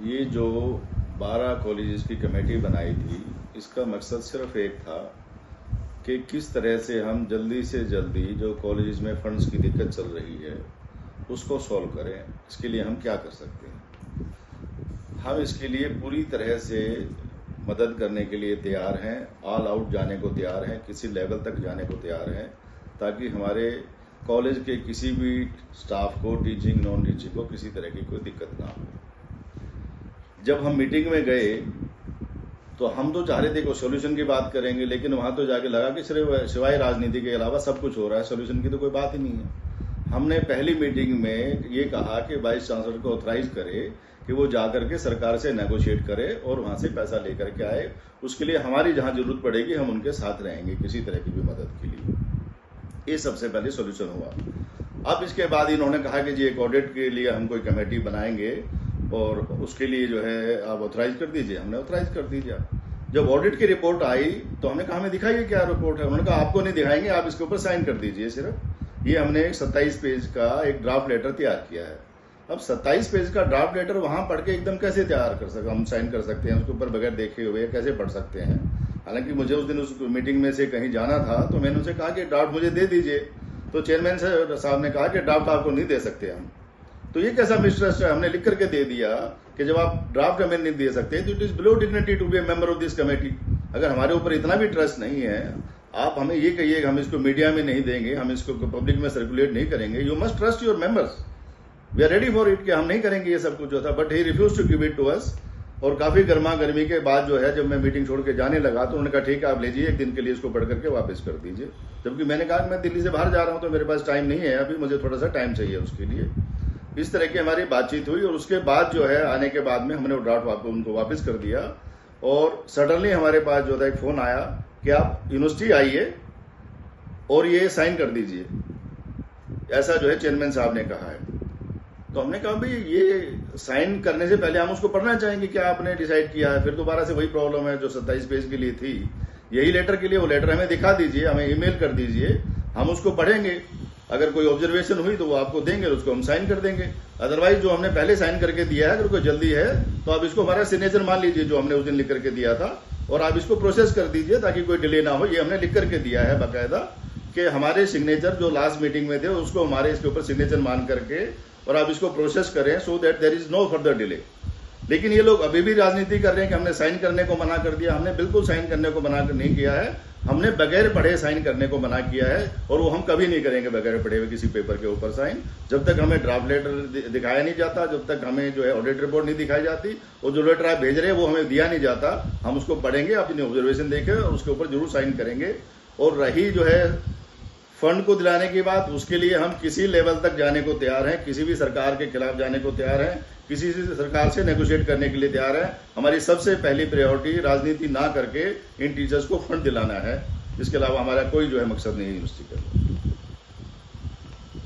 ये जो 12 कॉलेजेस की कमेटी बनाई थी, इसका मकसद सिर्फ एक था कि किस तरह से हम जल्दी से जल्दी जो कॉलेजेस में फंड्स की दिक्कत चल रही है उसको सॉल्व करें। इसके लिए हम क्या कर सकते हैं। हम इसके लिए पूरी तरह से मदद करने के लिए तैयार हैं, ऑल आउट जाने को तैयार हैं, किसी लेवल तक जाने को तैयार हैं, ताकि हमारे कॉलेज के किसी भी स्टाफ को, टीचिंग नॉन टीचिंग को, किसी तरह की कोई दिक्कत ना हो। जब हम मीटिंग में गए तो हम तो चाह रहे थे कि सोल्यूशन की बात करेंगे, लेकिन वहां तो जाके लगा कि सिवाय राजनीति के अलावा सब कुछ हो रहा है, सोल्यूशन की तो कोई बात ही नहीं है। हमने पहली मीटिंग में ये कहा कि वाइस चांसलर को ऑथराइज करे कि वो जाकर के सरकार से नेगोशिएट करे और वहां से पैसा लेकर के आए। उसके लिए हमारी जहां जरूरत पड़ेगी हम उनके साथ रहेंगे किसी तरह की भी मदद के लिए। ये सबसे पहले सोल्यूशन हुआ। अब इसके बाद इन्होंने कहा कि जी एक ऑडिट के लिए हम कोई कमेटी बनाएंगे और उसके लिए जो है आप ऑथराइज कर दीजिए। हमने ऑथराइज कर दीजिए। जब ऑडिट की रिपोर्ट आई तो हमने कहा हमें दिखाइए क्या रिपोर्ट है। उन्होंने कहा आपको नहीं दिखाएंगे, आप इसके ऊपर साइन कर दीजिए सिर्फ। ये हमने एक 27 पेज का एक ड्राफ्ट लेटर तैयार किया है। अब 27 पेज का ड्राफ्ट लेटर वहां पढ़ के एकदम कैसे तैयार कर सकते, हम साइन कर सकते हैं उसके ऊपर बगैर देखे हुए, कैसे पढ़ सकते हैं। हालांकि मुझे उस दिन उस मीटिंग में से कहीं जाना था तो मैंने उनसे कहा कि ड्राफ्ट मुझे दे दीजिए, तो चेयरमैन साहब ने कहा कि ड्राफ्ट आपको नहीं दे सकते हम। तो ये कैसा मिसट्रस्ट है। हमने लिख करके दे दिया कि जब आप ड्राफ्ट हमें नहीं दे सकते तो it is below dignity to be a member of this committee. अगर हमारे ऊपर इतना भी ट्रस्ट नहीं है, आप हमें ये कहिए हम इसको मीडिया में नहीं देंगे, हम इसको पब्लिक में सर्कुलेट नहीं करेंगे। You must trust your members, we are ready for it कि हम नहीं करेंगे ये सब कुछ जो था। But he refuse to give it to us. और काफी गर्मा गर्मी के बाद जो है जब मैं मीटिंग छोड़ के जाने लगा तो उन्होंने कहा ठीक है आप लीजिए, एक दिन के लिए इसको पढ़ करके वापस कर दीजिए। जबकि मैंने कहा मैं दिल्ली से बाहर जा रहा हूं तो मेरे पास टाइम नहीं है, अभी मुझे थोड़ा सा टाइम चाहिए उसके लिए। इस तरह की हमारी बातचीत हुई और उसके बाद जो है आने के बाद में हमने वो ड्राफ्ट उनको वापस कर दिया। और सडनली हमारे पास जो था एक फोन आया कि आप यूनिवर्सिटी आइए और ये साइन कर दीजिए, ऐसा जो है चेयरमैन साहब ने कहा है। तो हमने कहा भाई ये साइन करने से पहले हम उसको पढ़ना चाहेंगे क्या आपने डिसाइड किया है। फिर दोबारा से वही प्रॉब्लम है जो 27 पेज के लिए थी, यही लेटर के लिए वो लेटर हमें दिखा दीजिए, हमें ईमेल कर दीजिए, हम उसको पढ़ेंगे। अगर कोई ऑब्जर्वेशन हुई तो वो आपको देंगे, उसको हम साइन कर देंगे। अदरवाइज जो हमने पहले साइन करके दिया है, अगर कोई जल्दी है तो आप इसको हमारा सिग्नेचर मान लीजिए जो हमने उस दिन लिख करके दिया था, और आप इसको प्रोसेस कर दीजिए ताकि कोई डिले ना हो। ये हमने लिख करके दिया है बाकायदा कि हमारे सिग्नेचर जो लास्ट मीटिंग में थे उसको हमारे इसके ऊपर सिग्नेचर मान करके और आप इसको प्रोसेस करें so that there is no further delay. लेकिन ये लोग अभी भी राजनीति कर रहे हैं कि हमने साइन करने को मना कर दिया। हमने बिल्कुल साइन करने को मना नहीं किया है, हमने बगैर पढ़े साइन करने को मना किया है और वो हम कभी नहीं करेंगे बगैर पढ़े हुए किसी पेपर के ऊपर साइन, जब तक हमें ड्राफ्ट लेटर दिखाया नहीं जाता, जब तक हमें जो है ऑडिट रिपोर्ट नहीं दिखाई जाती और जो लेटर आप भेज रहे हैं वो हमें दिया नहीं जाता। हम उसको पढ़ेंगे, अपनी ऑब्जर्वेशन देखें और उसके ऊपर जरूर साइन करेंगे। और रही जो है फंड को दिलाने की बात, उसके लिए हम किसी लेवल तक जाने को तैयार हैं, किसी भी सरकार के खिलाफ जाने को तैयार हैं, किसी सरकार से नेगोशिएट करने के लिए तैयार है। हमारी सबसे पहली प्रायोरिटी राजनीति ना करके इन टीचर्स को फंड दिलाना है। इसके अलावा हमारा कोई जो है मकसद नहीं है यूनिवर्सिटी का।